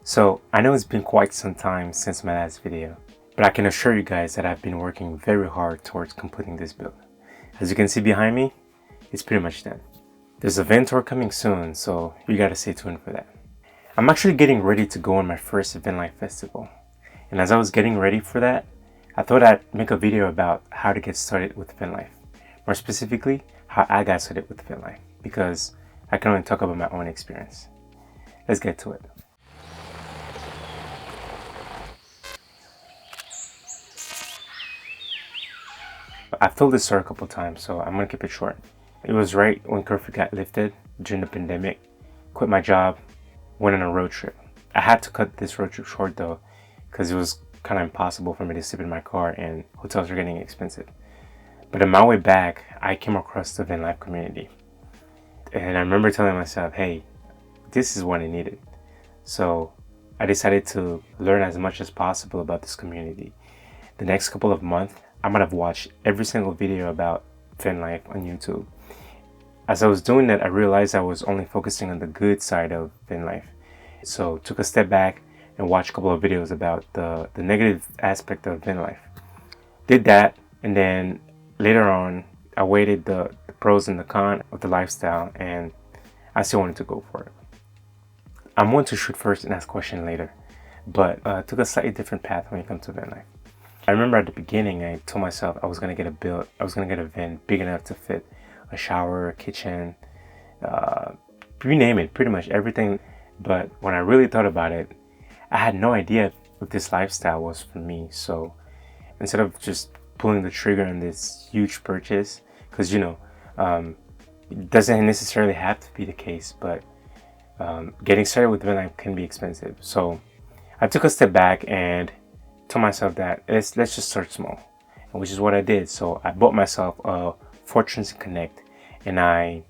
So I know it's been quite some time since my last video, but I can assure you guys that I've been working very hard towards completing this build. As you can see behind me, it's pretty much done. There's a van tour coming soon, so you gotta stay tuned for that. I'm actually getting ready to go on my first vanlife festival, and as I was getting ready for that, I thought I'd make a video about how to get started with vanlife. More specifically, how I got started with vanlife, because I can only talk about my own experience. Let's get to it. I've told this story a couple times, so I'm gonna keep it short. It was right when curfew got lifted during the pandemic. Quit my job, went on a road trip. I had to cut this road trip short though, because it was kind of impossible for me to sleep in my car and hotels were getting expensive. But on my way back, I came across the van life community. And I remember telling myself, hey, this is what I needed. So I decided to learn as much as possible about this community. The next couple of months, I might have watched every single video about van life on YouTube. As I was doing that, I realized I was only focusing on the good side of van life. So took a step back and watched a couple of videos about the negative aspect of van life. Did that, and then later on, I weighted the pros and the cons of the lifestyle, and I still wanted to go for it. I'm going to shoot first and ask questions later, but took a slightly different path when it comes to van life. I remember at the beginning, I told myself I was gonna get a van big enough to fit a shower, a kitchen, you name it, pretty much everything. But when I really thought about it, I had no idea if this lifestyle was for me. So instead of just pulling the trigger on this huge purchase, because it doesn't necessarily have to be the case, but getting started with van life can be expensive. So I took a step back and told myself that let's just start small, which is what I did. So I bought myself a Fortress Connect, and I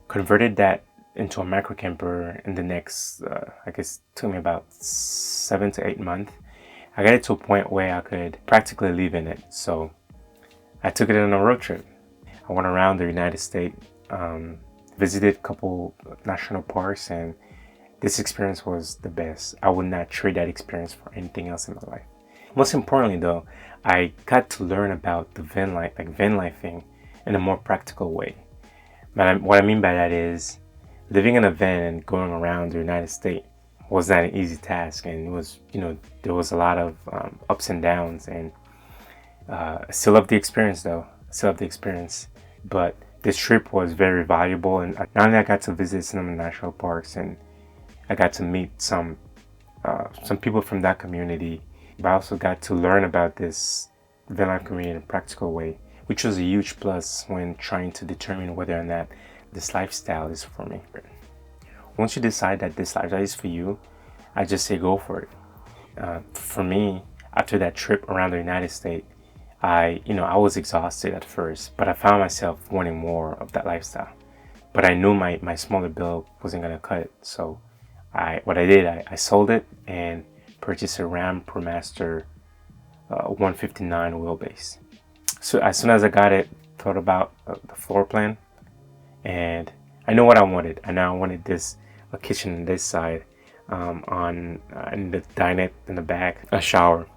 converted that into a micro camper in the next, I guess, it took me about 7 to 8 months. I got it to a point where I could practically live in it. So I took it on a road trip. I went around the United States, visited a couple national parks, and this experience was the best. I would not trade that experience for anything else in my life. Most importantly though, I got to learn about the van life, like van lifing, in a more practical way. What I mean by that is, living in a van and going around the United States was not an easy task, and it was, there was a lot of ups and downs, and I still love the experience though. I still love the experience, but this trip was very valuable, and not only I got to visit some national parks, and I got to meet some people from that community, but I also got to learn about this van life community in a practical way, which was a huge plus when trying to determine whether or not this lifestyle is for me. Once you decide that this lifestyle is for you, I just say go for it. For me, after that trip around the United States, I was exhausted at first, but I found myself wanting more of that lifestyle. But I knew my smaller build wasn't gonna cut it, so I sold it and purchased a Ram ProMaster 159 wheelbase. So as soon as I got it, thought about the floor plan, and I know what I wanted. I know I wanted a kitchen on this side, and the dinette in the back, a shower.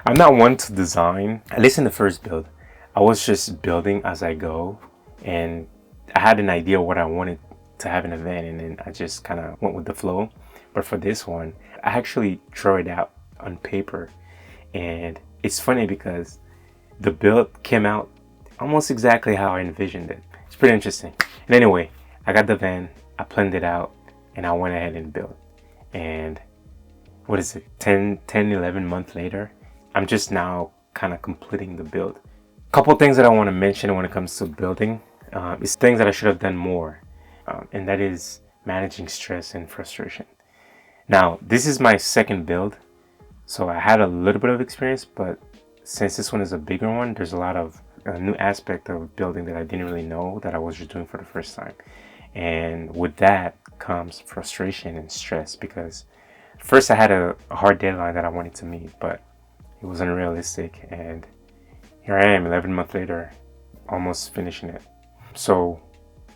I'm not one to design. At least in the first build, I was just building as I go, and I had an idea of what I wanted to have in a van, and then I just kind of went with the flow. But for this one, I actually drew it out on paper, and it's funny because the build came out almost exactly how I envisioned it. It's pretty interesting. And anyway, I got the van, I planned it out, and I went ahead and built. And what is it, 11 months later, I'm just now kind of completing the build. Couple things that I want to mention when it comes to building is things that I should have done more, and that is managing stress and frustration. Now, this is my second build, so I had a little bit of experience, but since this one is a bigger one, there's a lot of new aspect of building that I didn't really know, that I was just doing for the first time. And with that comes frustration and stress, because first I had a hard deadline that I wanted to meet, but it was unrealistic, and here I am 11 months later, almost finishing it. So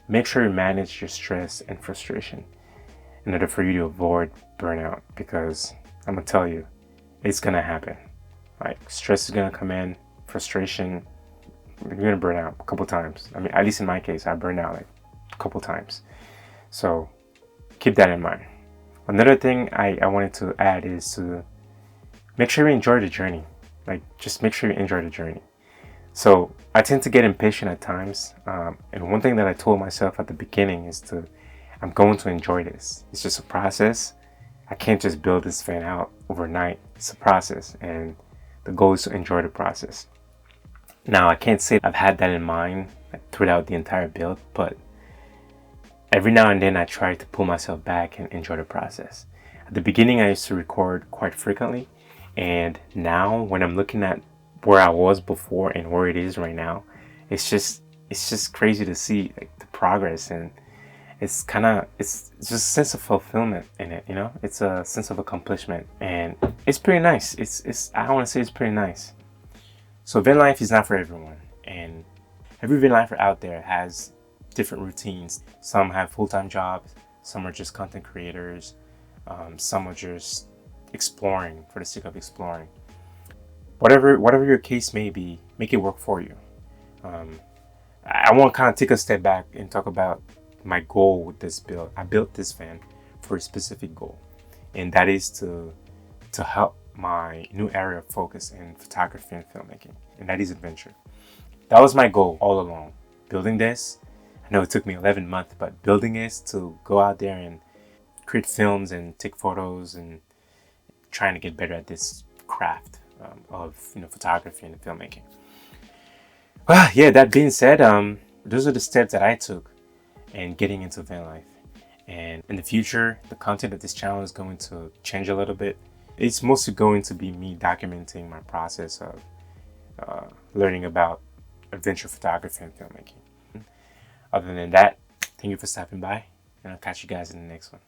make sure you manage your stress and frustration. in order for you to avoid burnout, because I'm gonna tell you, it's gonna happen. Like, stress is gonna come in, frustration, you're gonna burn out a couple times. I mean, at least in my case, I burned out like a couple times. So keep that in mind. Another thing I wanted to add is to make sure you enjoy the journey. Like, just make sure you enjoy the journey. So I tend to get impatient at times. And one thing that I told myself at the beginning is I'm going to enjoy this. It's just a process. I can't just build this fan out overnight. It's a process, and the goal is to enjoy the process. Now, I can't say I've had that in mind throughout the entire build, but every now and then I try to pull myself back and enjoy the process. At the beginning, I used to record quite frequently, and now when I'm looking at where I was before and where it is right now, it's just crazy to see like the progress, and it's just a sense of fulfillment in it, you know? It's a sense of accomplishment, and it's pretty nice. I want to say it's pretty nice. So van life is not for everyone, and every van lifer out there has different routines. Some have full-time jobs, some are just content creators, some are just exploring for the sake of exploring. Whatever your case may be, make it work for you. I want to kind of take a step back and talk about my goal with this build. I built this van for a specific goal, and that is to help my new area of focus in photography and filmmaking, and that is adventure. That was my goal all along. Building this, I know it took me 11 months, but building this to go out there and create films and take photos and trying to get better at this craft of photography and filmmaking. Well, yeah, that being said, those are the steps that I took in getting into van life. And in the future, the content of this channel is going to change a little bit. It's mostly going to be me documenting my process of learning about adventure photography and filmmaking. Other than that, thank you for stopping by, and I'll catch you guys in the next one.